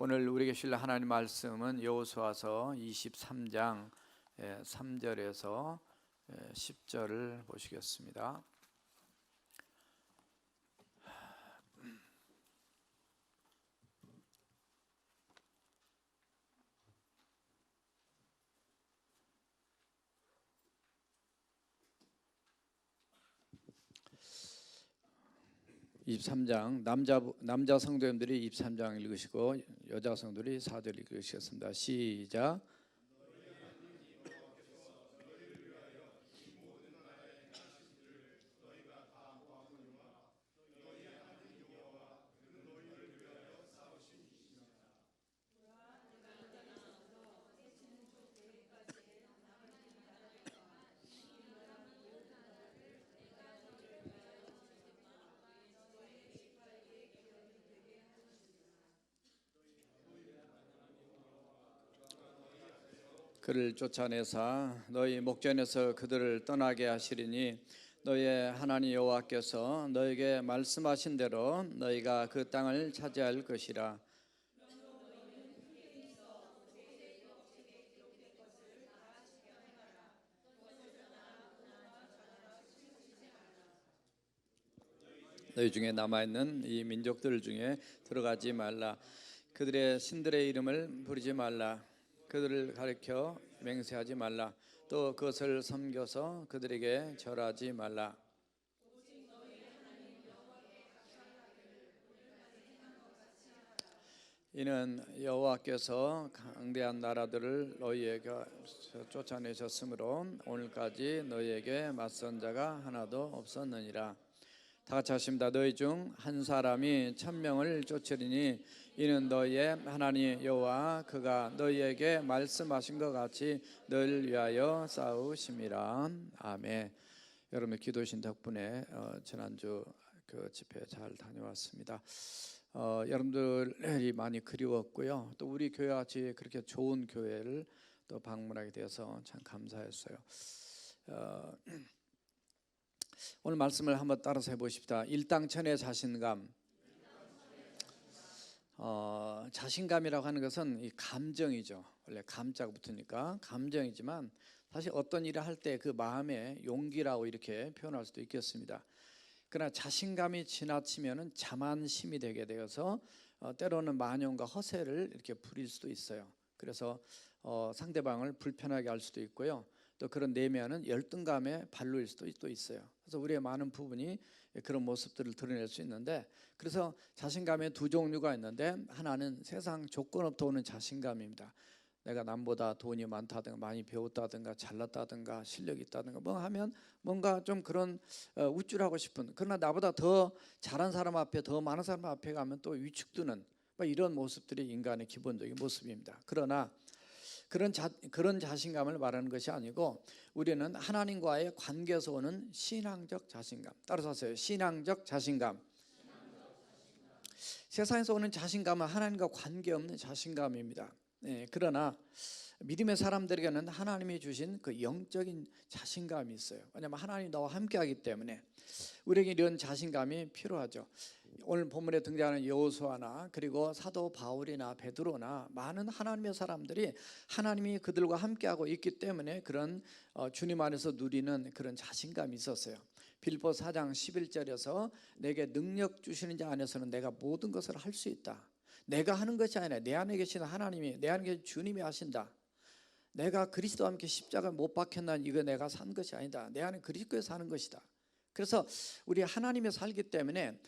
오늘 우리에게 주실 하나님 말씀은 여호수아서 23장 3절에서 10절을 보시겠습니다. 남자 성도님들이 23장 읽으시고 여자 성도들이 4절 읽으시겠습니다. 시작. 그를 쫓아내사 너희 목전에서 그들을 떠나게 하시리니 너희의 하나님 여호와께서 너희에게 말씀하신 대로 너희가 그 땅을 차지할 것이라. 너희 중에 남아있는 이 민족들 중에 들어가지 말라. 그들의 신들의 이름을 부르지 말라. 그들을 가리켜 맹세하지 말라. 또 그것을 섬겨서 그들에게 절하지 말라. 이는 여호와께서 강대한 나라들을 너희에게 쫓아내셨으므로 오늘까지 너희에게 맞선 자가 하나도 없었느니라. 다 같이 하십니다. 너희 중 한 사람이 1000명을 쫓으리니 이는 너희의 하나님 여호와 그가 너희에게 말씀하신 것 같이 너희를 위하여 싸우심이라. 아멘. 여러분의 기도신 덕분에 지난주 그 집회 잘 다녀왔습니다. 여러분들이 많이 그리웠고요. 또 우리 교회같이 그렇게 좋은 교회를 또 방문하게 되어서 참 감사했어요. 오늘 말씀을 한번 따라서 해보십시다. 일당천의 자신감. 자신감이라고 하는 것은 이 감정이죠. 원래 감자가 붙으니까 감정이지만 사실 어떤 일을 할 때 그 마음의 용기라고 이렇게 표현할 수도 있겠습니다. 그러나 자신감이 지나치면은 자만심이 되게 되어서 때로는 만용과 허세를 이렇게 부릴 수도 있어요. 그래서 상대방을 불편하게 할 수도 있고요. 또 그런 내면은 열등감에 발로일 수도 또 있어요. 그래서 우리의 많은 부분이 그런 모습들을 드러낼 수 있는데, 그래서 자신감의 두 종류가 있는데, 하나는 세상 조건부터 오는 자신감입니다. 내가 남보다 돈이 많다든가 많이 배웠다든가 잘났다든가 실력이 있다든가 뭐 하면 뭔가 좀 그런 우쭐하고 싶은, 그러나 나보다 더 잘한 사람 앞에, 더 많은 사람 앞에 가면 또 위축드는 뭐 이런 모습들이 인간의 기본적인 모습입니다. 그러나 그런 자신감을 말하는 것이 아니고, 우리는 하나님과의 관계에서 오는 신앙적 자신감. 따라서 하세요. 신앙적 자신감. 세상에서 오는 자신감은 하나님과 관계없는 자신감입니다. 그러나 믿음의 사람들에게는 하나님이 주신 그 영적인 자신감이 있어요. 왜냐하면 하나님이 나와 함께하기 때문에 우리에게 이런 자신감이 필요하죠. 오늘 본문에 등장하는 여호수아나 그리고 사도 바울이나 베드로나 많은 하나님의 사람들이 하나님이 그들과 함께하고 있기 때문에 그런 주님 안에서 누리는 그런 자신감이 있었어요. 빌립보 4장 11절에서 내게 능력 주시는 자 안에서는 내가 모든 것을 할 수 있다. 내가 하는 것이 아니라 내 안에 계시는 하나님이, 내 안에 계신 주님이 하신다. 내가 그리스도와 함께 십자가를 못 박혔나니 이거 내가 산 것이 아니다. 내 안에 그리스도에서 사는 것이다. 그래서 우리 하나님에 살기 때문에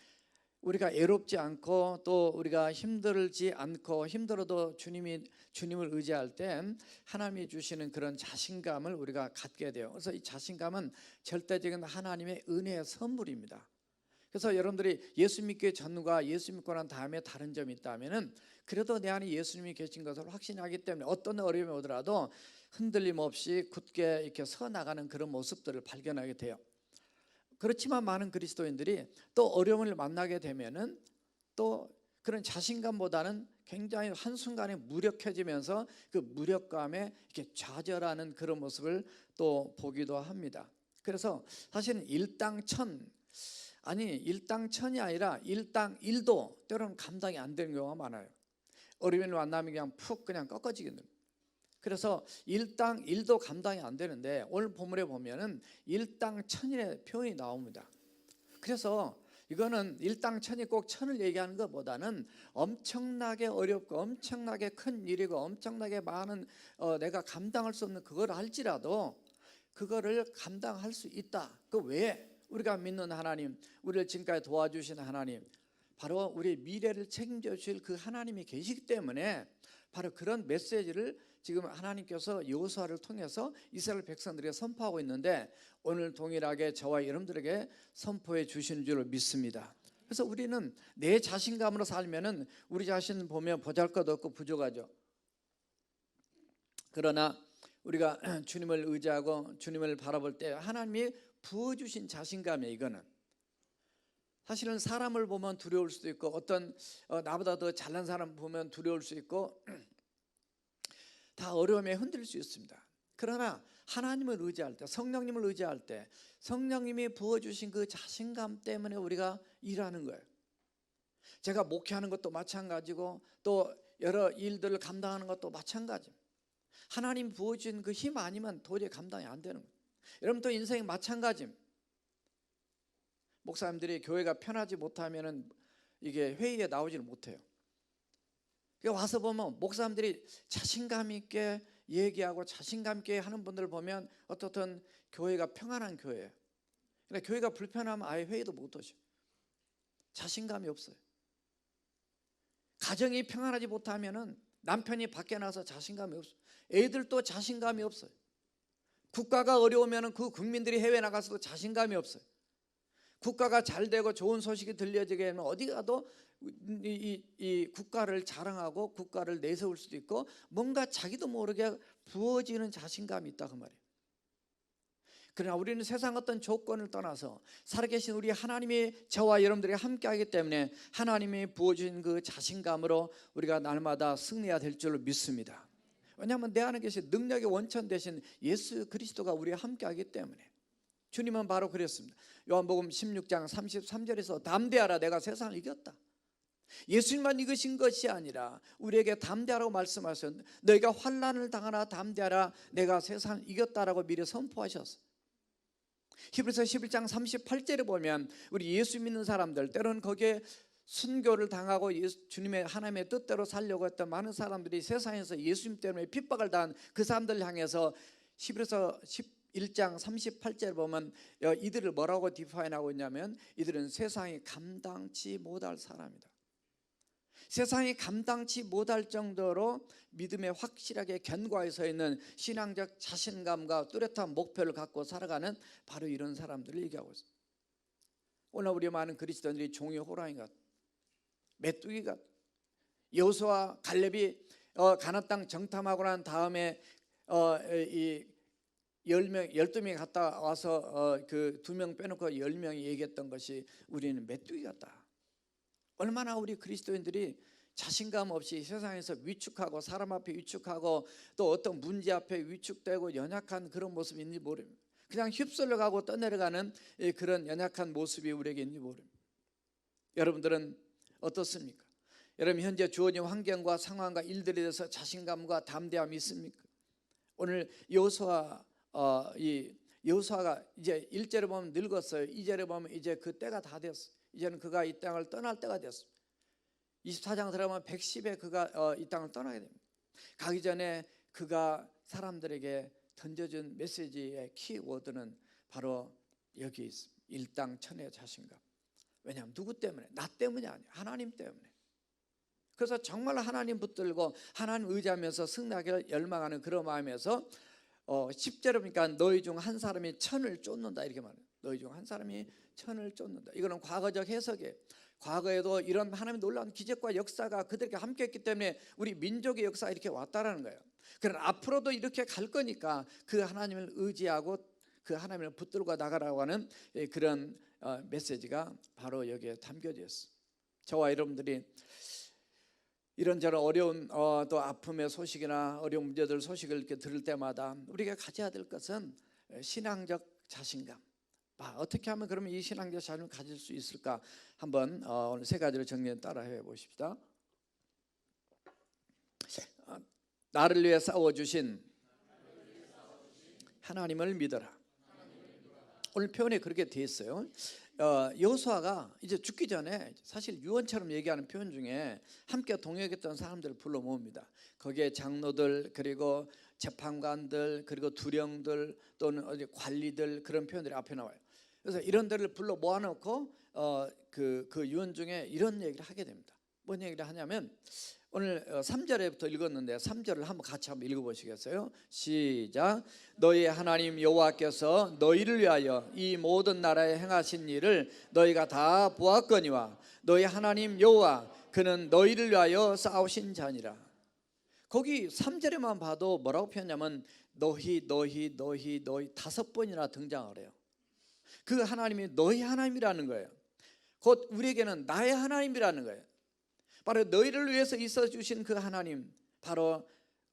우리가 애롭지 않고 또 우리가 힘들지 않고, 힘들어도 주님을 의지할 때 하나님이 주시는 그런 자신감을 우리가 갖게 돼요. 그래서 이 자신감은 절대적인 하나님의 은혜의 선물입니다. 그래서 여러분들이 예수 믿기 전과 예수 믿고 난 다음에 다른 점이 있다면은, 그래도 내 안에 예수님이 계신 것을 확신하기 때문에 어떤 어려움이 오더라도 흔들림 없이 굳게 이렇게 서 나가는 그런 모습들을 발견하게 돼요. 그렇지만 많은 그리스도인들이 또 어려움을 만나게 되면은 또 그런 자신감보다는 굉장히 한순간에 무력해지면서 그 무력감에 이렇게 좌절하는 그런 모습을 또 보기도 합니다. 그래서 사실은 일당천이 아니라 일당일도 때로는 감당이 안 되는 경우가 많아요. 어려움을 만나면 그냥 푹 그냥 꺾어지게 됩니다. 그래서 일당 일도 감당이 안 되는데 오늘 본문에 보면은 일당 천일의 표현이 나옵니다. 그래서 이거는 일당 천이 꼭 천을 얘기하는 것보다는 엄청나게 어렵고 엄청나게 큰 일이고 엄청나게 많은 내가 감당할 수 없는 그걸 할지라도 그거를 감당할 수 있다. 그 왜? 우리가 믿는 하나님, 우리를 지금까지 도와주신 하나님, 바로 우리의 미래를 책임져 주실 그 하나님이 계시기 때문에 바로 그런 메시지를 지금 하나님께서 여호수아를 통해서 이스라엘 백성들에게 선포하고 있는데 오늘 동일하게 저와 여러분들에게 선포해 주시는 줄 믿습니다. 그래서 우리는 내 자신감으로 살면은 우리 자신 보면 보잘것없고 부족하죠. 그러나 우리가 주님을 의지하고 주님을 바라볼 때 하나님이 부어주신 자신감이에요. 이거는 사실은 사람을 보면 두려울 수도 있고 어떤 나보다 더 잘난 사람 보면 두려울 수 있고 다 어려움에 흔들릴 수 있습니다. 그러나 하나님을 의지할 때, 성령님을 의지할 때 성령님이 부어주신 그 자신감 때문에 우리가 일하는 거예요. 제가 목회하는 것도 마찬가지고 또 여러 일들을 감당하는 것도 마찬가지입니다. 하나님 부어주신 그 힘 아니면 도저히 감당이 안 되는 거예요. 여러분 또 인생이 마찬가지입니다. 목사님들이 교회가 편하지 못하면 이게 회의에 나오지를 못해요. 와서 보면 목사님들이 자신감 있게 얘기하고 자신감 있게 하는 분들을 보면 어떻든 교회가 평안한 교회예요. 그러니까 교회가 불편하면 아예 회의도 못 오셔. 자신감이 없어요. 가정이 평안하지 못하면은 남편이 밖에 나가서 자신감이 없어요. 애들도 자신감이 없어요. 국가가 어려우면은 그 국민들이 해외 나가서도 자신감이 없어요. 국가가 잘 되고 좋은 소식이 들려지게 하면 어디 가도 이 국가를 자랑하고 국가를 내세울 수도 있고 뭔가 자기도 모르게 부어지는 자신감이 있다 그 말이에요. 그러나 우리는 세상 어떤 조건을 떠나서 살아계신 우리 하나님이 저와 여러분들이 함께하기 때문에 하나님이 부어주신 그 자신감으로 우리가 날마다 승리해야 될 줄로 믿습니다. 왜냐하면 내 안에 계신 능력의 원천 되신 예수 그리스도가 우리와 함께하기 때문에. 주님은 바로 그랬습니다. 요한복음 16장 33절에서 담대하라 내가 세상을 이겼다. 예수님만 이기신 것이 아니라 우리에게 담대하라고 말씀하셨어요. 너희가 환난을 당하나 담대하라 내가 세상을 이겼다라고 미리 선포하셨어요. 히브리서 11장 38절에 보면 우리 예수 믿는 사람들 때로는 거기에 순교를 당하고 주님의 하나님의 뜻대로 살려고 했던 많은 사람들이 세상에서 예수님 때문에 핍박을 당한 그 사람들 향해서 히브리서 1장 38절 보면 이들을 뭐라고 디파인하고 있냐면 이들은 세상이 감당치 못할 사람이다. 세상이 감당치 못할 정도로 믿음에 확실하게 견고하게 서 있는 신앙적 자신감과 뚜렷한 목표를 갖고 살아가는 바로 이런 사람들을 얘기하고 있습니다. 오늘 우리 많은 그리스도인들이 종이 호랑이 같, 메뚜기 같, 여호수아 갈렙이 가나안 땅 정탐하고 난 다음에 이 12명이 갔다 와서 그 2명 빼놓고 10명이 얘기했던 것이 우리는 메뚜기 같다. 얼마나 우리 그리스도인들이 자신감 없이 세상에서 위축하고 사람 앞에 위축하고 또 어떤 문제 앞에 위축되고 연약한 그런 모습이 있는지 모릅니다. 그냥 휩쓸려 가고 떠내려가는 그런 연약한 모습이 우리에게 있는지 모릅니다. 여러분들은 어떻습니까? 여러분 현재 주어진 환경과 상황과 일들에 대해서 자신감과 담대함이 있습니까? 오늘 여호수아가 이제 1절에 보면 늙었어요. 2절에 보면 이제 그 때가 다 됐어요. 이제는 그가 이 땅을 떠날 때가 됐습니다. 24장 들어가면 110에 그가 이 땅을 떠나게 됩니다. 가기 전에 그가 사람들에게 던져준 메시지의 키워드는 바로 여기 있습니다. 일당천의 자신감. 왜냐하면 누구 때문에? 나 때문이 아니야. 하나님 때문에. 그래서 정말 하나님 붙들고 하나님 의지하면서 승리하기를 열망하는 그런 마음에서 10절에 보니까 너희 중 한 사람이 천을 쫓는다 이렇게 말해요. 너희 중 한 사람이 천을 쫓는다. 이거는 과거적 해석이에요. 과거에도 이런 하나님의 놀라운 기적과 역사가 그들에게 함께했기 때문에 우리 민족의 역사가 이렇게 왔다라는 거예요. 그러나 앞으로도 이렇게 갈 거니까 그 하나님을 의지하고 그 하나님을 붙들고 나가라고 하는 그런 메시지가 바로 여기에 담겨져 있어요. 저와 여러분들이 이런저런 어려운 또 아픔의 소식이나 어려운 문제들 소식을 이렇게 들을 때마다 우리가 가져야 될 것은 신앙적 자신감. 어떻게 하면 그러면 이 신앙적 자신을 가질 수 있을까? 한번 오늘 세 가지를 정리해 따라해 보십시다. 나를 위해 싸워주신 하나님을 믿어라. 오늘 표현에 그렇게 돼 있어요. 여호수아가 이제 죽기 전에 사실 유언처럼 얘기하는 표현 중에 함께 동역했던 사람들을 불러 모읍니다. 거기에 장로들, 그리고 재판관들, 그리고 두령들, 또는 관리들, 그런 표현들이 앞에 나와요. 그래서 이런들을 불러 모아놓고 그 유언 중에 이런 얘기를 하게 됩니다. 뭔 얘기를 하냐면, 오늘 3절에부터 읽었는데 3절을 한번 같이 한번 읽어보시겠어요? 시작. 너희 하나님 여호와께서 너희를 위하여 이 모든 나라에 행하신 일을 너희가 다 보았거니와 너희 하나님 여호와 그는 너희를 위하여 싸우신 자니라. 거기 3절에만 봐도 뭐라고 표현하냐면 너희 5번이나 등장을 해요. 그 하나님이 너희 하나님이라는 거예요. 곧 우리에게는 나의 하나님이라는 거예요. 바로 너희를 위해서 있어주신 그 하나님, 바로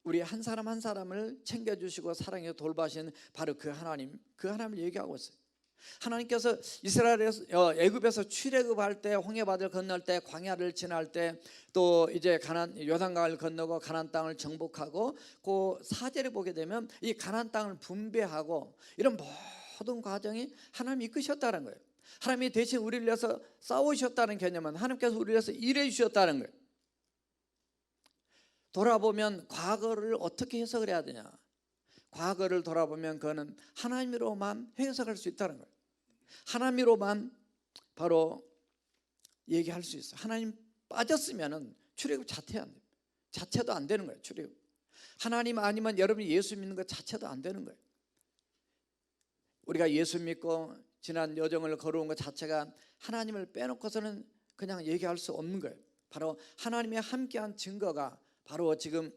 우리 한 사람 한 사람을 챙겨주시고 사랑해 돌봐신 바로 그 하나님을 얘기하고 있어요. 하나님께서 이스라엘에서 애굽에서 출애굽할 때, 홍해바다를 건널 때, 광야를 지날 때, 또 이제 요단강을 건너고 가나안 땅을 정복하고, 그 4절에 보게 되면 이 가나안 땅을 분배하고 이런 모든 과정이 하나님이 이끄셨다는 거예요. 하나님이 대신 우리를 위해서 싸우셨다는 개념은 하나님께서 우리를 위해서 일해 주셨다는 거예요. 돌아보면 과거를 어떻게 해석을 해야 되냐? 과거를 돌아보면 그거는 하나님으로만 해석할 수 있다는 거예요. 하나님으로만 바로 얘기할 수 있어요. 하나님 빠졌으면 출애굽 자체도 안 되는 거예요. 출애굽. 하나님 아니면 여러분이 예수 믿는 것 자체도 안 되는 거예요. 우리가 예수 믿고 지난 여정을 걸어온 것 자체가 하나님을 빼놓고서는 그냥 얘기할 수 없는 거예요. 바로 하나님의 함께한 증거가 바로 지금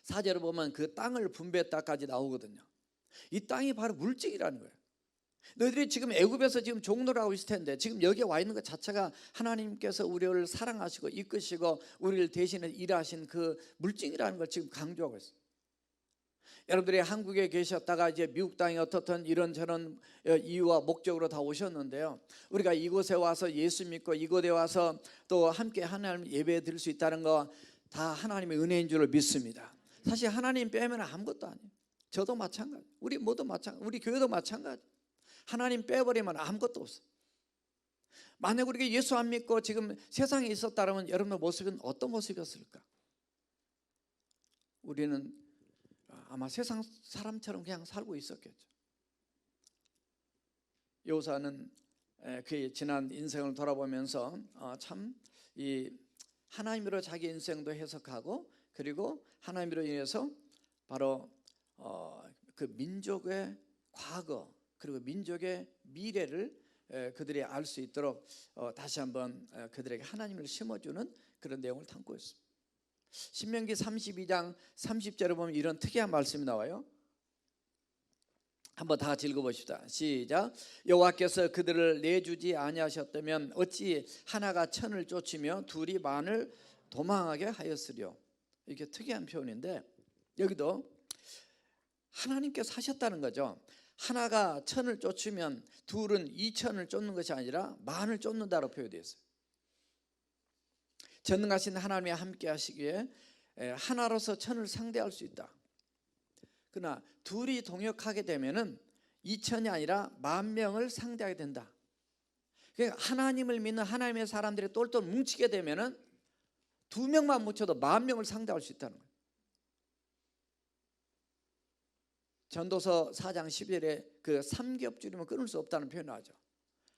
4절을 보면 그 땅을 분배했다까지 나오거든요. 이 땅이 바로 물증이라는 거예요. 너희들이 지금 애굽에서 지금 종노를 하고 있을 텐데 지금 여기에 와 있는 것 자체가 하나님께서 우리를 사랑하시고 이끄시고 우리를 대신해 일하신 그 물증이라는 걸 지금 강조하고 있어요. 여러분들이 한국에 계셨다가 이제 미국 땅에 어떻든 이런저런 이유와 목적으로 다 오셨는데요, 우리가 이곳에 와서 예수 믿고 이곳에 와서 또 함께 하나님 예배 드릴 수 있다는 거 다 하나님의 은혜인 줄을 믿습니다. 사실 하나님 빼면 아무것도 아니에요. 저도 마찬가지, 우리 모두 마찬가지, 우리 교회도 마찬가지. 하나님 빼버리면 아무것도 없어요. 만약 우리가 예수 안 믿고 지금 세상에 있었다면 여러분의 모습은 어떤 모습이었을까? 우리는 아마 세상 사람처럼 그냥 살고 있었겠죠. 여호수아는 그의 지난 인생을 돌아보면서 참 이 하나님으로 자기 인생도 해석하고, 그리고 하나님으로 인해서 바로 그 민족의 과거 그리고 민족의 미래를 그들이 알 수 있도록 다시 한번 그들에게 하나님을 심어주는 그런 내용을 담고 있습니다. 신명기 32장 30절에 보면 이런 특이한 말씀이 나와요. 한번 다 같이 읽어보십시다. 시작. 여호와께서 그들을 내주지 아니하셨다면 어찌 하나가 천을 쫓으며 둘이 만을 도망하게 하였으려. 이게 특이한 표현인데 여기도 하나님께서 하셨다는 거죠. 하나가 천을 쫓으면 둘은 2천을 쫓는 것이 아니라 만을 쫓는다고 표현되어 있어요. 전능하신 하나님이 함께 하시기에 하나로서 천을 상대할 수 있다. 그러나 둘이 동역하게 되면은 2천이 아니라 10,000명을 상대하게 된다. 그러니까 하나님을 믿는 하나님의 사람들이 똘똘 뭉치게 되면은 2명만 뭉쳐도 10,000명을 상대할 수 있다는 거예요. 전도서 4장 11에 그 삼겹줄이면 끊을 수 없다는 표현을 하죠.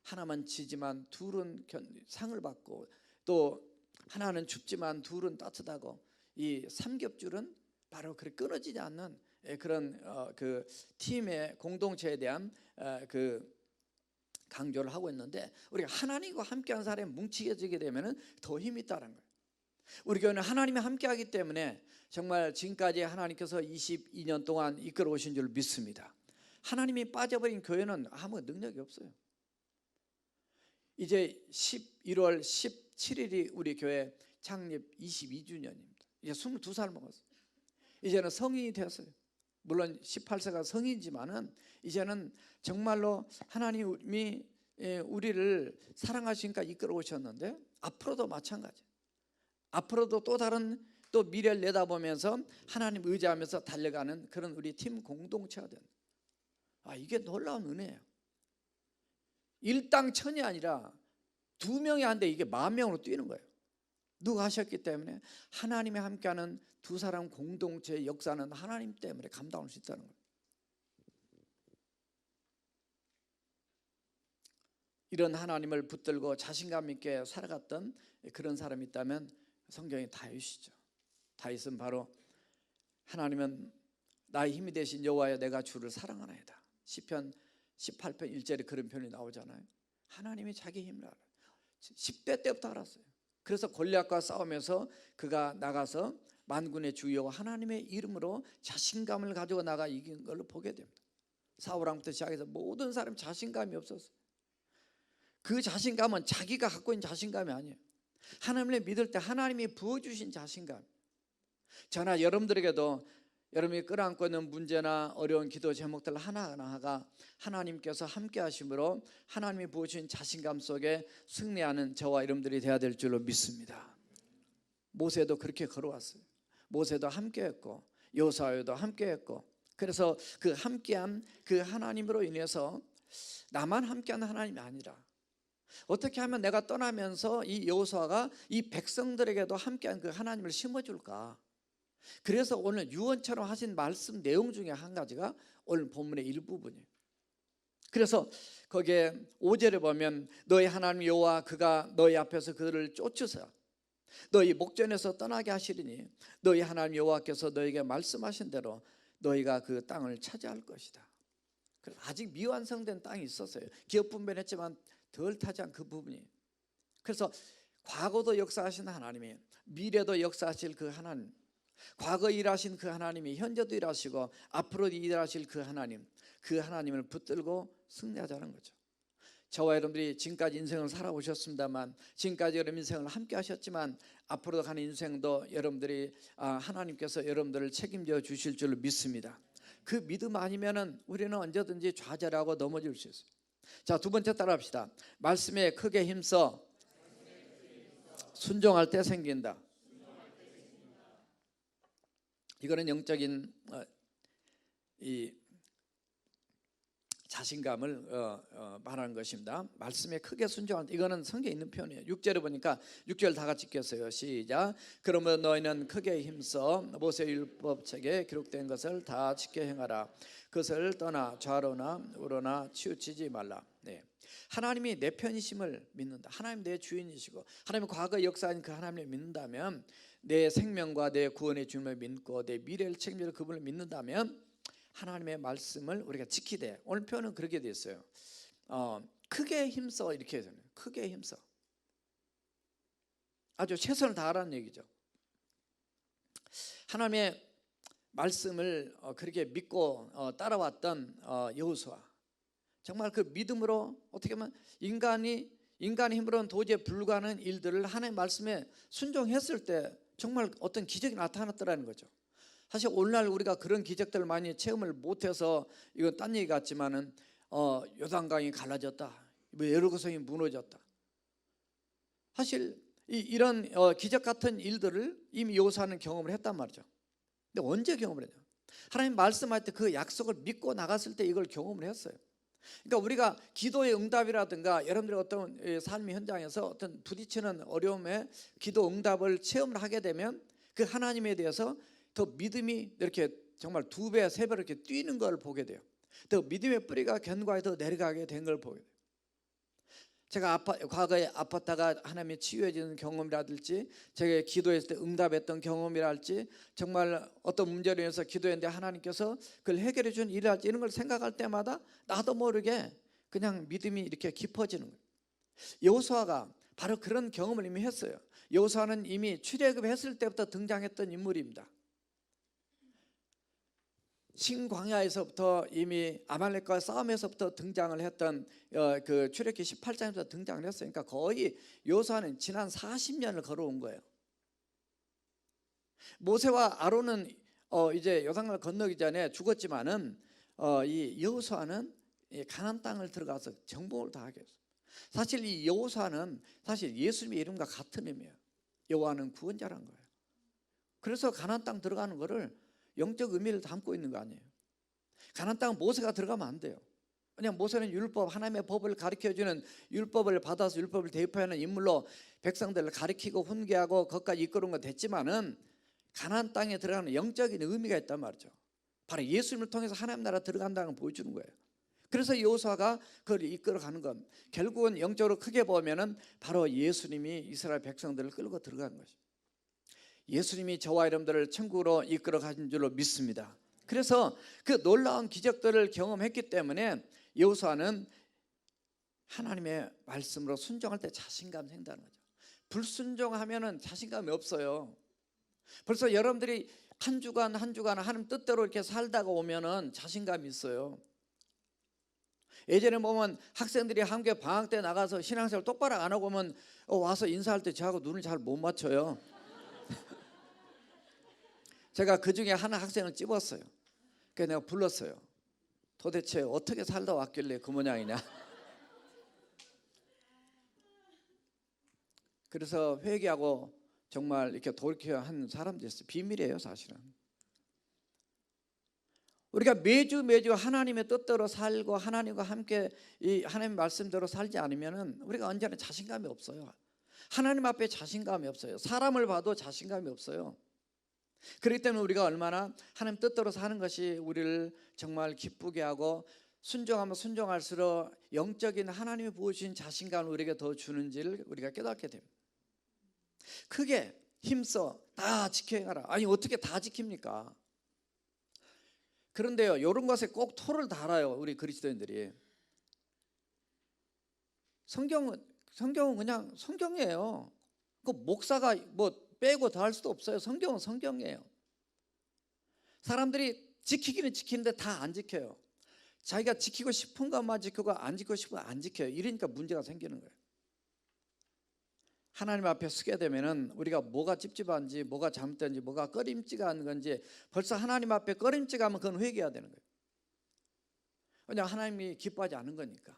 하나만 지지만 둘은 상을 받고, 또 하나는 춥지만 둘은 따뜻하고, 이 삼겹줄은 바로 그렇게 끊어지지 않는 그런 그 팀의 공동체에 대한 그 강조를 하고 있는데, 우리가 하나님과 함께한 사람이 뭉치게 되면 더 힘이 있다는 거예요. 우리 교회는 하나님이 함께하기 때문에 정말 지금까지 하나님께서 22년 동안 이끌어 오신 줄 믿습니다. 하나님이 빠져버린 교회는 아무 능력이 없어요. 이제 11월 17일이 우리 교회 창립 22주년입니다. 이제 22살 먹었어요. 이제는 성인이 되었어요. 물론 18세가 성인이지만은 이제는 정말로 하나님이 우리를 사랑하시니까 이끌어 오셨는데, 앞으로도 마찬가지. 앞으로도 또 다른 또 미래를 내다보면서 하나님 의지하면서 달려가는 그런 우리 팀 공동체가 된다. 이게 놀라운 은혜예요. 일당천이 아니라 2명이 한데 이게 10,000명으로 뛰는 거예요. 누가 하셨기 때문에 하나님이 함께하는 두 사람 공동체의 역사는 하나님 때문에 감당할 수 있다는 거예요. 이런 하나님을 붙들고 자신감 있게 살아갔던 그런 사람이 있다면 성경에 다윗이죠. 다윗은 바로 하나님은 나의 힘이 되신 여호와여 내가 주를 사랑하나이다. 시편 18편 1절에 그런 표현이 나오잖아요. 하나님이 자기 힘을 알아요. 10대 때부터 알았어요. 그래서 골리앗과 싸우면서 그가 나가서 만군의 주 여호와 하나님의 이름으로 자신감을 가지고 나가 이긴 걸로 보게 됩니다. 사울왕부터 시작해서 모든 사람 자신감이 없었어요. 그 자신감은 자기가 갖고 있는 자신감이 아니에요. 하나님을 믿을 때 하나님이 부어주신 자신감. 저나 여러분들에게도 여러분이 끌어안고 있는 문제나 어려운 기도 제목들 하나하나가 하나님께서 함께 하심으로 하나님이 부어주신 자신감 속에 승리하는 저와 여러분들이 되어야 될 줄로 믿습니다. 모세도 그렇게 걸어왔어요. 모세도 함께했고 여호수아도 함께했고, 그래서 그 함께한 그 하나님으로 인해서 나만 함께하는 하나님이 아니라 어떻게 하면 내가 떠나면서 이 여호수아가 이 백성들에게도 함께한 그 하나님을 심어줄까. 그래서 오늘 유언처럼 하신 말씀 내용 중에 한 가지가 오늘 본문의 일부분이에요. 그래서 거기에 5절에 보면 너희 하나님 여호와 그가 너희 앞에서 그들을 쫓으사 너희 목전에서 떠나게 하시리니 너희 하나님 여호와께서 너희에게 말씀하신 대로 너희가 그 땅을 차지할 것이다. 아직 미완성된 땅이 있었어요. 기업 분배했지만 덜 타지한 그 부분이. 그래서 과거도 역사하신 하나님이, 미래도 역사하실 그 하나님, 과거 일하신 그 하나님이 현재도 일하시고 앞으로도 일하실 그 하나님, 그 하나님을 붙들고 승리하자는 거죠. 저와 여러분들이 지금까지 인생을 살아오셨습니다만, 지금까지 여러분 인생을 함께 하셨지만 앞으로 가는 인생도 여러분들이 하나님께서 여러분들을 책임져 주실 줄로 믿습니다. 그 믿음 아니면은 우리는 언제든지 좌절하고 넘어질 수 있어요. 자, 두 번째 따라합시다. 말씀에 크게 힘써 순종할 때 생긴다. 이거는 영적인 이 자신감을 말하는 것입니다. 말씀에 크게 순종한다. 이거는 성경에 있는 표현이에요. 6절에 보니까 6절 다 같이 읽겠어요. 시작. 그러면 너희는 크게 힘써 모세 율법책에 기록된 것을 다 지켜 행하라. 그것을 떠나 좌로나 우로나 치우치지 말라. 네. 하나님이 내 편이심을 믿는다. 하나님 내 주인이시고 하나님 과거 역사인 그 하나님을 믿는다면, 내 생명과 내 구원의 주님을 믿고 내 미래를 책임질 그분을 믿는다면 하나님의 말씀을 우리가 지키되, 오늘 표현은 그렇게 되어 있어요. 크게 힘써 이렇게 해서 크게 힘써. 아주 최선을 다하라는 얘기죠. 하나님의 말씀을 그렇게 믿고 따라왔던 여호수아, 정말 그 믿음으로 어떻게 보면 인간의 힘으로는 도저히 불가능한 일들을 하나님의 말씀에 순종했을 때 정말 어떤 기적이 나타났더라는 거죠. 사실 오늘날 우리가 그런 기적들을 많이 체험을 못해서 이건 딴 얘기 같지만은 요단강이 갈라졌다, 여리고성이 무너졌다. 사실 이런 기적 같은 일들을 이미 여호수아는 경험을 했단 말이죠. 근데 언제 경험을 했냐? 하나님 말씀할 때 그 약속을 믿고 나갔을 때 이걸 경험을 했어요. 그러니까 우리가 기도의 응답이라든가 여러분들의 어떤 삶의 현장에서 어떤 부딪히는 어려움에 기도 응답을 체험을 하게 되면 그 하나님에 대해서 더 믿음이 이렇게 정말 2배, 3배 이렇게 뛰는 걸 보게 돼요. 더 믿음의 뿌리가 견고하게 더 내려가게 된 걸 보게 돼요. 제가 과거에 아팠다가 하나님이 치유해 주는 경험이라든지, 제가 기도했을 때 응답했던 경험이랄지, 정말 어떤 문제로 인해서 기도했는데 하나님께서 그걸 해결해 준 일이랄지, 이런 걸 생각할 때마다 나도 모르게 그냥 믿음이 이렇게 깊어지는 거예요. 여호수아가 바로 그런 경험을 이미 했어요. 여호수아는 이미 출애굽했을 때부터 등장했던 인물입니다. 신광야에서부터 이미 아말렉과 싸움에서부터 등장을 했던 그 출애굽기 18장에서 등장을 했어요. 그러니까 거의 여호수아는 지난 40년을 걸어온 거예요. 모세와 아론은 이제 요단강을 건너기 전에 죽었지만은 이 여호수아는 가나안 땅을 들어가서 정복을 다 하게 했어요. 사실 이 여호수아는 사실 예수님의 이름과 같은 의미예요. 여호와는 구원자란 거예요. 그래서 가나안 땅 들어가는 거를 영적 의미를 담고 있는 거 아니에요. 가나안 땅은 모세가 들어가면 안 돼요. 그냥 모세는 율법, 하나님의 법을 가르쳐주는, 율법을 받아서 율법을 대입하는 인물로 백성들을 가르치고 훈계하고 거기까지 이끄는 건 됐지만은 가나안 땅에 들어가는 영적인 의미가 있단 말이죠. 바로 예수님을 통해서 하나님 나라 들어간다는 걸 보여주는 거예요. 그래서 여호수아가 그걸 이끌어가는 건 결국은 영적으로 크게 보면은 바로 예수님이 이스라엘 백성들을 끌고 들어간 것이죠. 예수님이 저와 여러분들을 천국으로 이끌어가신 줄로 믿습니다. 그래서 그 놀라운 기적들을 경험했기 때문에 여호수아는 하나님의 말씀으로 순종할 때 자신감이 생기는 거죠. 불순종하면은 자신감이 없어요. 벌써 여러분들이 한 주간 한 주간 하나님 뜻대로 이렇게 살다가 오면은 자신감이 있어요. 예전에 보면 학생들이 함께 방학 때 나가서 신앙생활 똑바로 안 하고 오면 와서 인사할 때 저하고 눈을 잘 못 맞춰요. 제가 그 중에 한 학생을 찝었어요. 그래서 내가 불렀어요. 도대체 어떻게 살다 왔길래 그 모양이냐. 그래서 회개하고 정말 이렇게 돌이켜야 하는 사람들이 있어요. 비밀이에요, 사실은. 우리가 매주 하나님의 뜻대로 살고 하나님과 함께 이 하나님의 말씀대로 살지 않으면 우리가 언제나 자신감이 없어요. 하나님 앞에 자신감이 없어요. 사람을 봐도 자신감이 없어요. 그렇기 때문에 우리가 얼마나 하나님 뜻대로 사는 것이 우리를 정말 기쁘게 하고 순종하면 순종할수록 영적인 하나님이 부어주신 자신감을 우리에게 더 주는지를 우리가 깨닫게 됩니다. 크게 힘써 다 지켜 행하라. 아니 어떻게 다 지킵니까? 그런데요, 이런 것에 꼭 토를 달아요, 우리 그리스도인들이. 성경은 그냥 성경이에요. 그 목사가 뭐 빼고 더할 수도 없어요. 성경은 성경이에요. 사람들이 지키기는 지키는데 다 안 지켜요. 자기가 지키고 싶은 것만 지키고 안 지키고 싶은 거 안 지켜요. 이러니까 문제가 생기는 거예요. 하나님 앞에 서게 되면은 우리가 뭐가 찝찝한지, 뭐가 잘못된지, 뭐가 꺼림지가 않은 건지 벌써 하나님 앞에 꺼림지가 하면 그건 회개해야 되는 거예요. 왜냐하면 하나님이 기뻐하지 않은 거니까.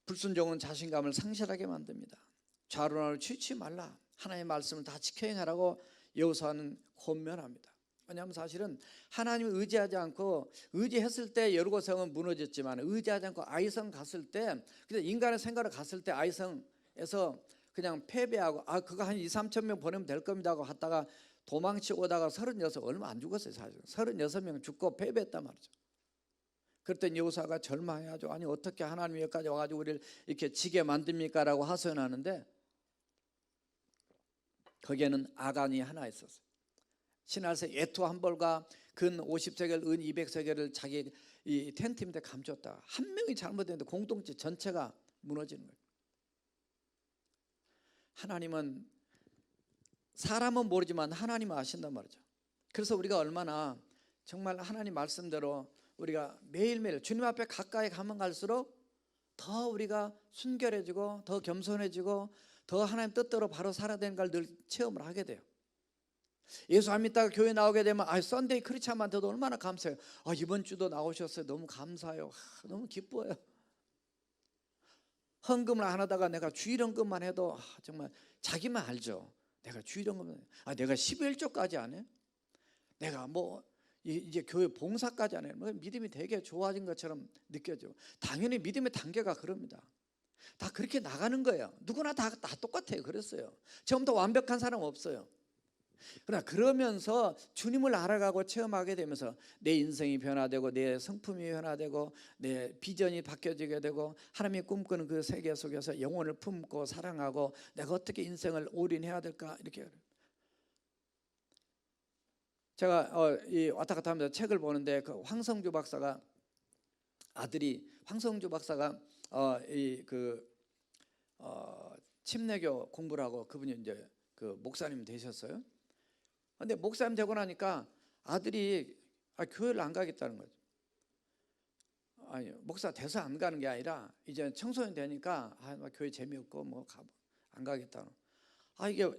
불순종은 자신감을 상실하게 만듭니다. 좌로나로 치우치지 말라. 하나님의 말씀을 다 지켜 행하라고 여호수아는 권면합니다. 왜냐하면 사실은 하나님을 의지하지 않고, 의지했을 때 여리고성은 무너졌지만 의지하지 않고 아이성 갔을 때, 그냥 인간의 생각을 갔을 때 아이성에서 그냥 패배하고 그거 한 2, 3천 명 보내면 될 겁니다 하고 갔다가 도망치고 오다가 36, 얼마 안 죽었어요. 사실 36명 죽고 패배했단 말이죠. 그랬더니 여호수아가 절망해가지고 아니 어떻게 하나님이 여기까지 와가지고 우리를 이렇게 지게 만듭니까? 라고 하소연하는데 거기에는 아간이 하나 있었어요. 신할새 예투 한 벌과 근 50세겔, 은 200세겔을 자기 이 텐트 밑에 감췄다. 한 명이 잘못했는데 공동체 전체가 무너지는 거예요. 하나님은, 사람은 모르지만 하나님은 아신단 말이죠. 그래서 우리가 얼마나 정말 하나님 말씀대로 우리가 매일매일 주님 앞에 가까이 가면 갈수록 더 우리가 순결해지고 더 겸손해지고 더 하나님 뜻대로 바로 살아야 되는 걸 늘 체험을 하게 돼요. 예수 안 믿다가 교회 나오게 되면 썬데이 크리스찬한테도 얼마나 감사해요. 이번 주도 나오셨어요. 너무 감사해요. 너무 기뻐요. 헌금을 안 하다가 내가 주일헌금만 해도 정말 자기만 알죠. 내가 주일헌금, 내가 11조까지 안 해? 내가 뭐 이제 교회 봉사까지 안 해? 믿음이 되게 좋아진 것처럼 느껴져. 당연히 믿음의 단계가 그럽니다. 다 그렇게 나가는 거예요. 누구나 다 똑같아요. 그랬어요. 처음부터 완벽한 사람 없어요. 그러나 그러면서 주님을 알아가고 체험하게 되면서 내 인생이 변화되고 내 성품이 변화되고 내 비전이 바뀌어지게 되고 하나님이 꿈꾸는 그 세계 속에서 영혼을 품고 사랑하고 내가 어떻게 인생을 올인해야 될까, 이렇게. 제가 왔다 갔다 하면서 책을 보는데 그 황성주 박사가 침례교 공부를 하고 그분이 이제 그 목사님 되셨어요. 근데 목사님 되고 나니까 아들이 교회를 안 가겠다는 거죠. 목사 돼서 안 가는 게 아니라 이제 청소년 되니까 교회 재미없고 뭐 안 가겠다는. 이게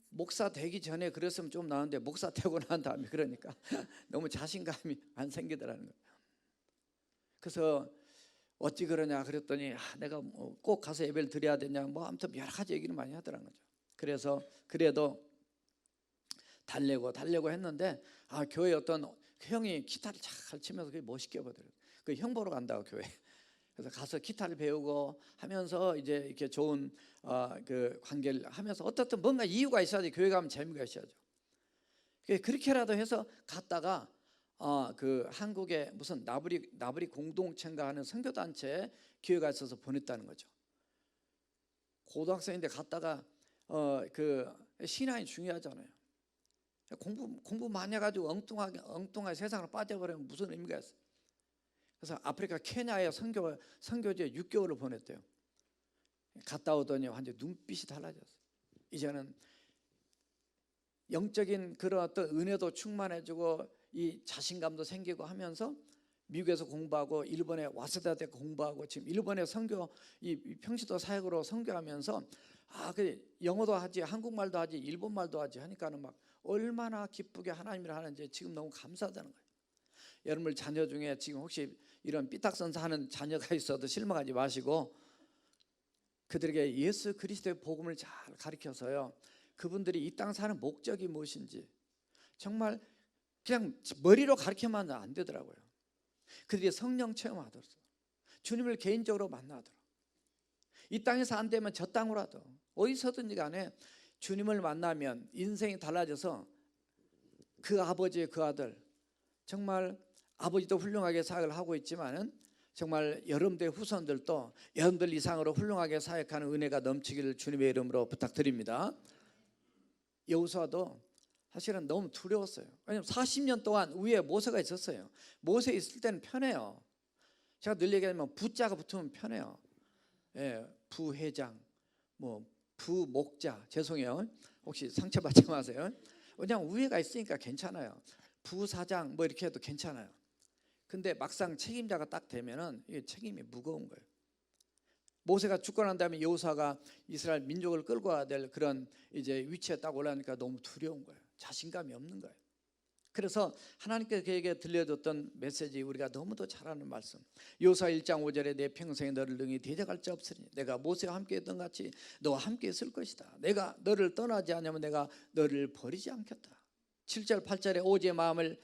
목사 되기 전에 그랬으면 좀 나은데 목사 되고 난 다음에 그러니까 너무 자신감이 안 생기더라는 거예요. 그래서 어찌 그러냐 그랬더니 내가 꼭 가서 예배를 드려야 되냐 뭐 아무튼 여러 가지 얘기를 많이 하더라는 거죠. 그래서 그래도 달래고 했는데 교회 어떤 형이 기타를 잘 치면서 그게 멋있게 보더라고요. 그 형 보러 간다고 교회. 그래서 가서 기타를 배우고 하면서 이제 이렇게 좋은 그 관계를 하면서 어떻든 뭔가 이유가 있어야지. 교회 가면 재미가 있어야죠. 그렇게라도 해서 갔다가 그 한국에 무슨 나부리 공동체인가 하는 선교단체 기회가 있어서 보냈다는 거죠. 고등학생인데 갔다가 그 신앙이 중요하잖아요. 공부 많이 해가지고 엉뚱하게 세상으로 빠져버리면 무슨 의미가 있어요. 그래서 아프리카 케냐에 선교지에 6개월을 보냈대요. 갔다 오더니 완전 눈빛이 달라졌어요. 이제는 영적인 그런 어떤 은혜도 충만해지고 이 자신감도 생기고 하면서 미국에서 공부하고 일본에 와세다대 공부하고 지금 일본에 선교 이 평시도 사역으로 선교하면서 그 영어도 하지 한국말도 하지 일본말도 하지 하니까는 막 얼마나 기쁘게 하나님을 하는지 지금 너무 감사하다는 거예요. 여러분 자녀 중에 지금 혹시 이런 삐딱선사 하는 자녀가 있어도 실망하지 마시고 그들에게 예수 그리스도의 복음을 잘 가르쳐서요. 그분들이 이 땅 사는 목적이 무엇인지 정말 그냥 머리로 가르쳐만 안 되더라고요. 그들이 성령 체험하도록 주님을 개인적으로 만나도록 이 땅에서 안 되면 저 땅으로라도 어디서든지 간에 주님을 만나면 인생이 달라져서 그 아버지 그 아들 정말 아버지도 훌륭하게 사역을 하고 있지만은 정말 여러분들의 후손들도 여러분들 이상으로 훌륭하게 사역하는 은혜가 넘치기를 주님의 이름으로 부탁드립니다. 여호수아도 사실은 너무 두려웠어요. 왜냐하면 40년 동안 위에 모세가 있었어요. 모세 있을 때는 편해요. 제가 늘 얘기하면 부자가 붙으면 편해요. 부회장, 뭐 부목자, 죄송해요. 혹시 상처받지 마세요. 왜냐하면 위에가 있으니까 괜찮아요. 부사장 뭐 이렇게 해도 괜찮아요. 근데 막상 책임자가 딱 되면은 이게 책임이 무거운 거예요. 모세가 죽고 난 다음에 여호수아가 이스라엘 민족을 끌고 와야 될 그런 이제 위치에 딱 올라가니까 너무 두려운 거예요. 자신감이 없는 거예요. 그래서 하나님께서 그에게 들려줬던 메시지 우리가 너무도 잘 아는 말씀. 여호수아 1장 5절에 내 평생에 너를 능히 대적할 자 없으니 내가 모세와 함께 했던 같이 너와 함께 있을 것이다. 내가 너를 떠나지 않으면 내가 너를 버리지 않겠다. 7절 8절에 오지의 마음을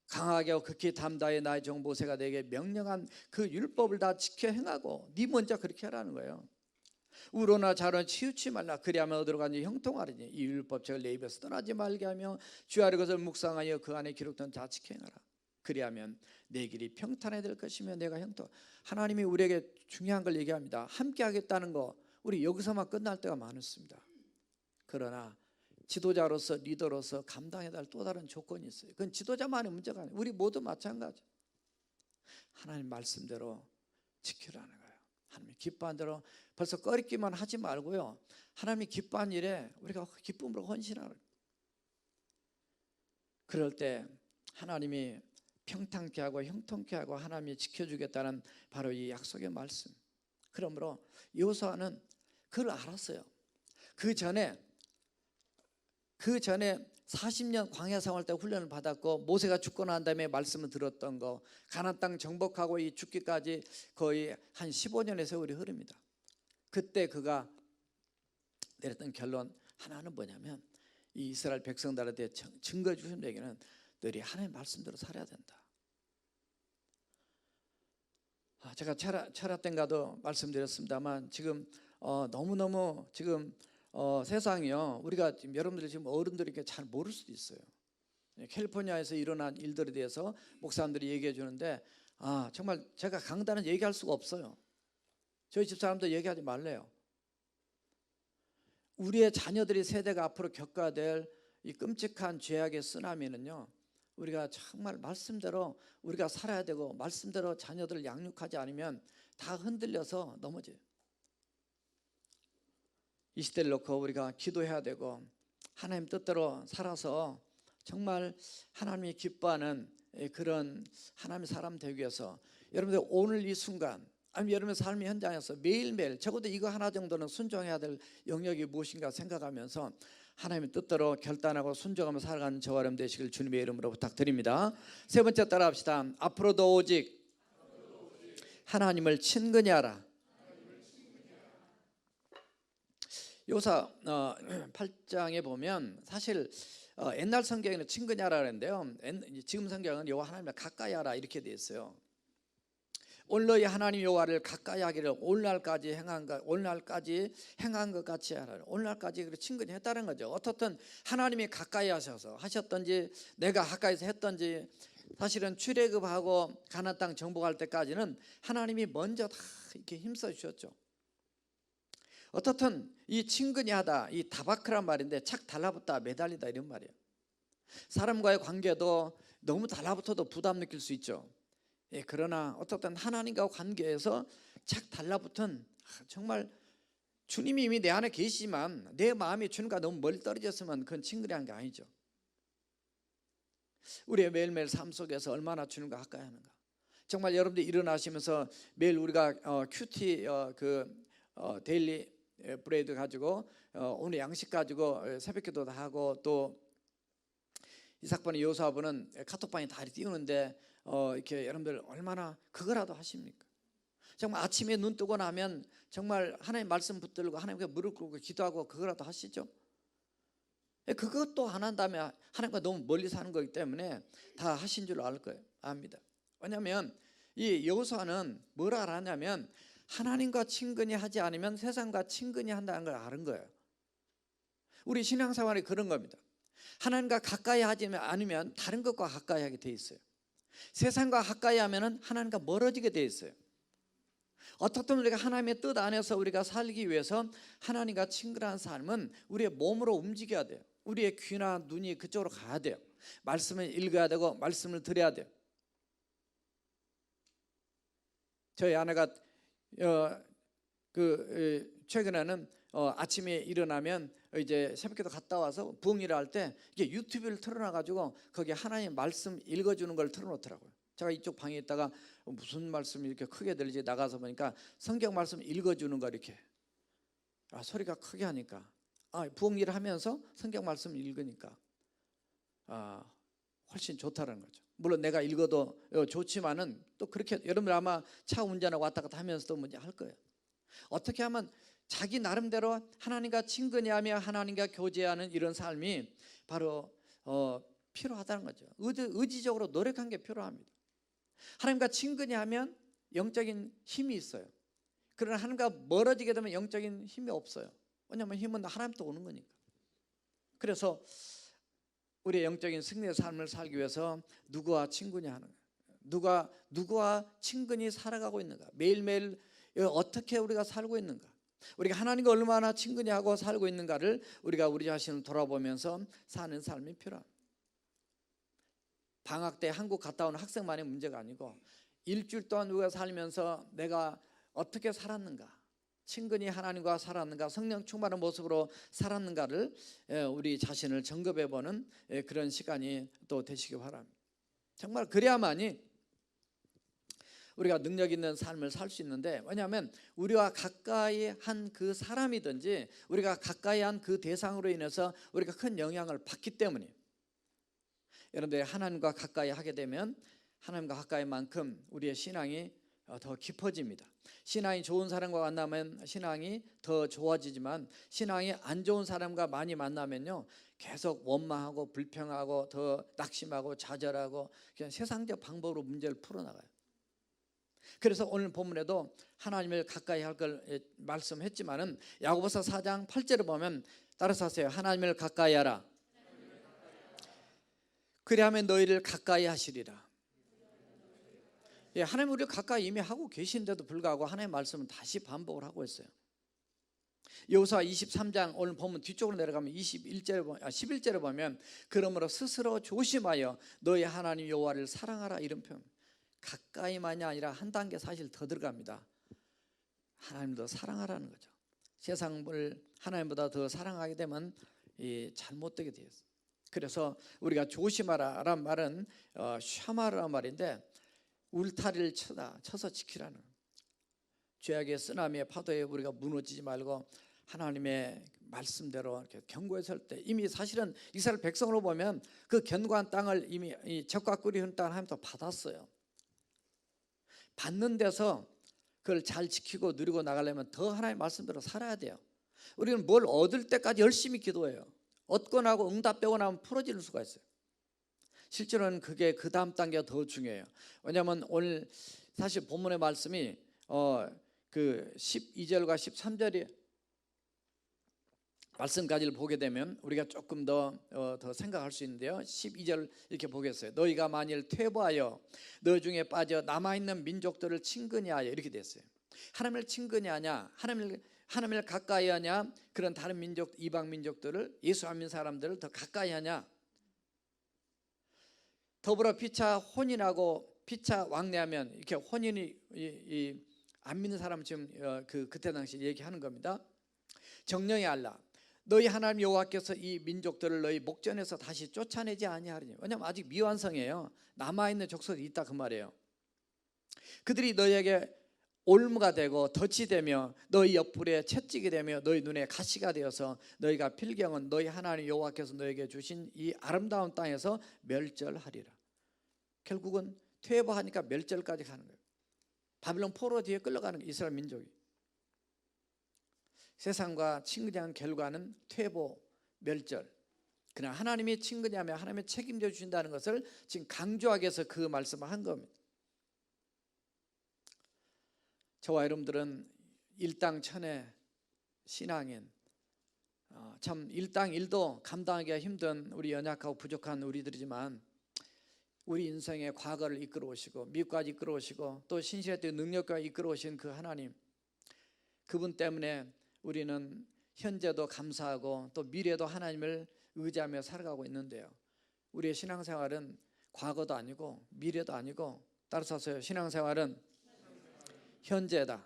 강하게 하고 극히 담다해 나의 종 모세가 내게 명령한 그 율법을 다 지켜 행하고 네 먼저 그렇게 하라는 거예요. 우로나 좌로나 치우치 말라. 그리하면 어디로 가는지 형통하리니 이 율법책을 내 입에서 떠나지 말게 하며 주야의 것을 묵상하여 그 안에 기록된 자 지켜 행하라. 그리하면 내 길이 평탄해 될 것이며 내가 형통. 하나님이 우리에게 중요한 걸 얘기합니다. 함께 하겠다는 거 우리 여기서만 끝날 때가 많습니다. 그러나 지도자로서 리더로서 감당해야 할 또 다른 조건이 있어요. 그건 지도자만의 문제가 아니에요. 우리 모두 마찬가지. 하나님 말씀대로 지키라는 거예요. 하나님 기뻐한 대로 벌써 꺼리기만 하지 말고요. 하나님이 기뻐한 일에 우리가 기쁨으로 헌신하라. 그럴 때 하나님이 평탄케 하고 형통케 하고 하나님이 지켜주겠다는 바로 이 약속의 말씀. 그러므로 여호수아는 그걸 알았어요. 그 전에 40년 광야 생활 때 훈련을 받았고 모세가 죽고 난 다음에 말씀을 들었던 거 가나안 땅 정복하고 이 죽기까지 거의 한 15년의 세월이 흐릅니다. 그때 그가 내렸던 결론 하나는 뭐냐면 이 이스라엘 백성들한테 증거 주신 얘기는 너희 하나님의 말씀대로 살아야 된다. 제가 철학 때인가도 말씀드렸습니다만 지금 너무너무 지금 세상이요 우리가 지금 여러분들이 지금 어른들이 잘 모를 수도 있어요. 캘리포니아에서 일어난 일들에 대해서 목사님들이 얘기해 주는데 정말 제가 강단은 얘기할 수가 없어요. 저희 집사람도 얘기하지 말래요. 우리의 자녀들이 세대가 앞으로 겪어야 될 이 끔찍한 죄악의 쓰나미는요 우리가 정말 말씀대로 우리가 살아야 되고 말씀대로 자녀들을 양육하지 않으면 다 흔들려서 넘어져요. 이 시대를 놓고 우리가 기도해야 되고 하나님 뜻대로 살아서 정말 하나님이 기뻐하는 그런 하나님의 사람 되기 위해서 여러분들 오늘 이 순간 아니면 여러분의 삶의 현장에서 매일매일 적어도 이거 하나 정도는 순종해야 될 영역이 무엇인가 생각하면서 하나님의 뜻대로 결단하고 순종하며 살아가는 저와 여러분 되시길 주님의 이름으로 부탁드립니다. 세 번째 따라합시다. 앞으로도 오직 하나님을 친근히 하라. 요사 8장에 보면 사실 옛날 성경에는 친근히 하라 그랬는데요, 지금 성경은 여호와 하나님을 가까이 하라 이렇게 되어 있어요. 오늘의 하나님 여호와를 가까이 하기를 오늘날까지 행한 것 같이 하라. 오늘날까지 친근히 했다는 거죠. 어떻든 하나님이 가까이 하셨던지 내가 가까이서 했던지, 사실은 출애굽하고 가나안 땅 정복할 때까지는 하나님이 먼저 다 이렇게 힘써 주셨죠. 어떻든 이 친근히 하다, 이 다바크란 말인데 착 달라붙다 매달리다 이런 말이에요. 사람과의 관계도 너무 달라붙어도 부담 느낄 수 있죠. 그러나 어떻든 하나님과 관계에서 착 달라붙은, 정말 주님이 이미 내 안에 계시지만 내 마음이 주님과 너무 멀리 떨어졌으면 그건 친근히 한 게 아니죠. 우리의 매일매일 삶 속에서 얼마나 주님과 가까이 하는가. 정말 여러분들이 일어나시면서 매일 우리가 큐티 데일리 브레이드 가지고 오늘 양식 가지고 새벽기도 다 하고, 또 이삭번의 요사분은 카톡방에 다 띄우는데 이렇게 여러분들 얼마나 그거라도 하십니까? 정말 아침에 눈 뜨고 나면 정말 하나님 말씀 붙들고 하나님께 무릎 꿇고 기도하고 그거라도 하시죠? 그것도 안 한다면 하나님과 너무 멀리 사는 거기 때문에 다 하신 줄 알 거예요. 압니다. 왜냐하면 이 여호수아는 뭘 알았냐면 하나님과 친근히 하지 않으면 세상과 친근히 한다는 걸 아는 거예요. 우리 신앙생활이 그런 겁니다. 하나님과 가까이 하지 않으면 다른 것과 가까이 하게 돼 있어요. 세상과 가까이 하면 하나님과 멀어지게 돼 있어요. 어떻든 우리가 하나님의 뜻 안에서 우리가 살기 위해서 하나님과 친근한 삶은 우리의 몸으로 움직여야 돼요. 우리의 귀나 눈이 그쪽으로 가야 돼요. 말씀을 읽어야 되고 말씀을 들어야 돼요. 저희 아내가 최근에는 아침에 일어나면 이제 새벽기도 갔다 와서 부엌일을 할 때 이게 유튜브를 틀어놔가지고 거기에 하나님 말씀 읽어주는 걸 틀어놓더라고요. 제가 이쪽 방에 있다가 무슨 말씀이 이렇게 크게 들리지 나가서 보니까 성경 말씀 읽어주는 거, 이렇게 소리가 크게 하니까 부엌일을 하면서 성경 말씀 읽으니까 훨씬 좋다는 거죠. 물론 내가 읽어도 좋지만은 또 그렇게 여러분들 아마 차 운전하고 왔다 갔다 하면서도 뭔지 할 거예요. 어떻게 하면 자기 나름대로 하나님과 친근히 하며 하나님과 교제하는 이런 삶이 바로 필요하다는 거죠. 의지적으로 노력한 게 필요합니다. 하나님과 친근히 하면 영적인 힘이 있어요. 그러나 하나님과 멀어지게 되면 영적인 힘이 없어요. 왜냐하면 힘은 하나님부터 오는 거니까. 그래서 우리의 영적인 승리의 삶을 살기 위해서 누구와 친근히 하는 거예요. 누구와 친근히 살아가고 있는가, 매일매일 어떻게 우리가 살고 있는가, 우리가 하나님과 얼마나 친근히 하고 살고 있는가를 우리가 우리 자신을 돌아보면서 사는 삶이 필요합니다. 방학 때 한국 갔다 온 학생만의 문제가 아니고 일주일 동안 우리가 살면서 내가 어떻게 살았는가, 친근히 하나님과 살았는가, 성령 충만한 모습으로 살았는가를 우리 자신을 점검해보는 그런 시간이 또 되시기 바랍니다. 정말 그래야만이 우리가 능력 있는 삶을 살 수 있는데, 왜냐하면 우리와 가까이 한 그 사람이든지 우리가 가까이 한 그 대상으로 인해서 우리가 큰 영향을 받기 때문에, 여러분들 하나님과 가까이 하게 되면 하나님과 가까이 만큼 우리의 신앙이 더 깊어집니다. 신앙이 좋은 사람과 만나면 신앙이 더 좋아지지만 신앙이 안 좋은 사람과 많이 만나면요 계속 원망하고 불평하고 더 낙심하고 좌절하고 그냥 세상적 방법으로 문제를 풀어나가요. 그래서 오늘 본문에도 하나님을 가까이 할 걸 말씀했지만은 야고보서 4장 8절을 보면 따라서 하세요. 하나님을 가까이 하라. 그리하면 너희를 가까이 하시리라. 하나님 우리를 가까이 이미 하고 계신데도 불구하고 하나님의 말씀은 다시 반복을 하고 있어요. 여호수아 23장 오늘 보면 뒤쪽으로 내려가면 11절에 보면 그러므로 스스로 조심하여 너희 하나님 여호와를 사랑하라 이런 표현. 가까이만이 아니라 한 단계 사실 더 들어갑니다. 하나님도 사랑하라는 거죠. 세상을 하나님보다 더 사랑하게 되면 잘못되게 되어 있어요. 그래서 우리가 조심하라란 말은 샤마라는 말인데 울타리를 쳐서 지키라는, 죄악의 쓰나미의 파도에 우리가 무너지지 말고 하나님의 말씀대로 이렇게 견고히 설 때, 이미 사실은 이스라엘 백성으로 보면 그 견고한 땅을 이미 적과 꿀이 흐르는 땅을 하나님도 받았어요. 받는 데서 그걸 잘 지키고 누리고 나가려면 더 하나님의 말씀대로 살아야 돼요. 우리는 뭘 얻을 때까지 열심히 기도해요. 얻고 나고 응답되고 나면 풀어질 수가 있어요. 실제로는 그게 그 다음 단계가 더 중요해요. 왜냐하면 오늘 사실 본문의 말씀이 그 12절과 13절이 말씀까지를 보게 되면 우리가 조금 더 생각할 수 있는데요. 12절 이렇게 보겠어요. 너희가 만일 퇴보하여 너 중에 빠져 남아있는 민족들을 친근히 하여, 이렇게 됐어요. 하나님을 친근히 하냐, 하나님을 가까이 하냐, 그런 다른 민족, 이방 민족들을, 예수 안 믿는 사람들을 더 가까이 하냐, 더불어 피차 혼인하고 피차 왕래하면, 이렇게 혼인이 안 믿는 사람 지금 그때 당시 얘기하는 겁니다. 정령이 알라, 너희 하나님 여호와께서 이 민족들을 너희 목전에서 다시 쫓아내지 아니하리니. 왜냐하면 아직 미완성이에요. 남아있는 족속이 있다 그 말이에요. 그들이 너희에게 올무가 되고 덫이 되며 너희 옆구리에 채찍이 되며 너희 눈에 가시가 되어서 너희가 필경은 너희 하나님 여호와께서 너희에게 주신 이 아름다운 땅에서 멸절하리라. 결국은 퇴보하니까 멸절까지 가는 거예요. 바빌론 포로 뒤에 끌려가는 거예요, 이스라엘 민족이. 세상과 친근한 결과는 퇴보, 멸절. 그냥 하나님이 친근히 하면 하나님이 책임져 주신다는 것을 지금 강조하기 위해서 그 말씀을 한 겁니다. 저와 여러분들은 일당천의 신앙인, 참 일당일도 감당하기가 힘든 우리 연약하고 부족한 우리들이지만, 우리 인생의 과거를 이끌어 오시고 미국까지 이끌어 오시고 또 신실했던 능력과 이끌어 오신 그 하나님, 그분 때문에 우리는 현재도 감사하고 또 미래도 하나님을 의지하며 살아가고 있는데요. 우리의 신앙생활은 과거도 아니고 미래도 아니고, 따라서 신앙생활은 현재다.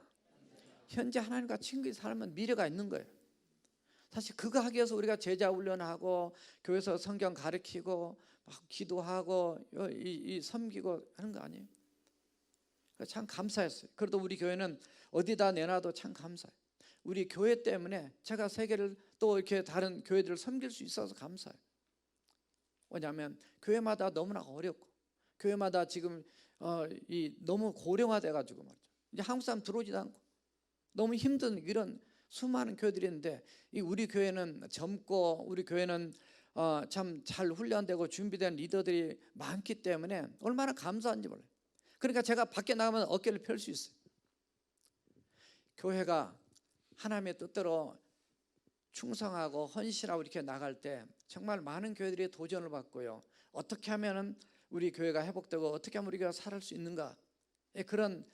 현재 하나님과 친근히 살면 미래가 있는 거예요. 사실 그거 하기 위해서 우리가 제자 훈련하고 교회에서 성경 가르치고 막 기도하고 이 섬기고 하는 거 아니에요? 참 감사했어요. 그래도 우리 교회는 어디다 내놔도 참 감사해요. 우리 교회 때문에 제가 세계를 또 이렇게 다른 교회들을 섬길 수 있어서 감사해요. 왜냐하면 교회마다 너무나 어렵고 교회마다 지금 너무 고령화돼 가지고 말이죠. 이제 한국 사람 들어오지도 않고 너무 힘든 이런 수많은 교회들이 있는데, 이 우리 교회는 젊고 우리 교회는 참 잘 훈련되고 준비된 리더들이 많기 때문에 얼마나 감사한지 몰라요. 그러니까 제가 밖에 나가면 어깨를 펼 수 있어요. 교회가 하나님의 뜻대로 충성하고 헌신하고 이렇게 나갈 때 정말 많은 교회들이 도전을 받고요. 어떻게 하면 우리 교회가 회복되고 어떻게 하면 우리가 살아갈 수 있는가, 그런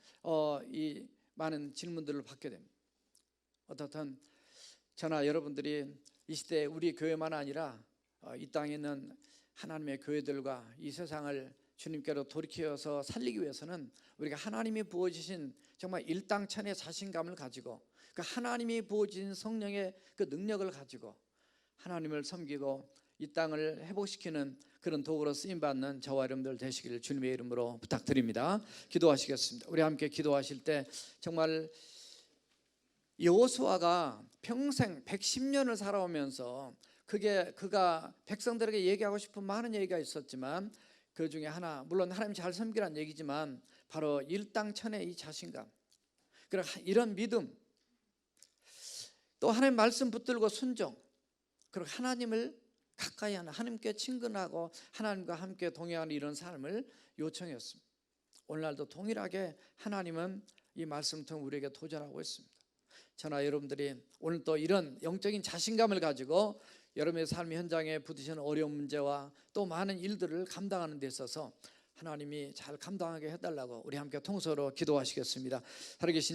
이 많은 질문들을 받게 됩니다. 어떻든 저나 여러분들이 이 시대에 우리 교회만 아니라 이 땅에 있는 하나님의 교회들과 이 세상을 주님께로 돌이켜서 살리기 위해서는 우리가 하나님이 부어주신 정말 일당천의 자신감을 가지고, 그 하나님이 부어주신 성령의 그 능력을 가지고 하나님을 섬기고 이 땅을 회복시키는 그런 도구로 쓰임받는 저와 여러분들 되시기를 주님의 이름으로 부탁드립니다. 기도하시겠습니다. 우리 함께 기도하실 때 정말 여호수아가 평생 110년을 살아오면서 그가 백성들에게 얘기하고 싶은 많은 얘기가 있었지만, 그 중에 하나, 물론 하나님 잘 섬기라는 얘기지만 바로 일당천의 이 자신감, 그리고 이런 믿음, 또 하나님 말씀 붙들고 순종, 그리고 하나님을 가까이 하는, 하나님께 친근하고 하나님과 함께 동행하는 이런 삶을 요청했습니다. 오늘날도 동일하게 하나님은 이 말씀을 통해 우리에게 도전하고 있습니다. 저나 여러분들이 오늘 또 이런 영적인 자신감을 가지고 여러분의 삶의 현장에 부딪히는 어려운 문제와 또 많은 일들을 감당하는 데 있어서 하나님이 잘 감당하게 해달라고 우리 함께 통서로 기도하시겠습니다. 살아계신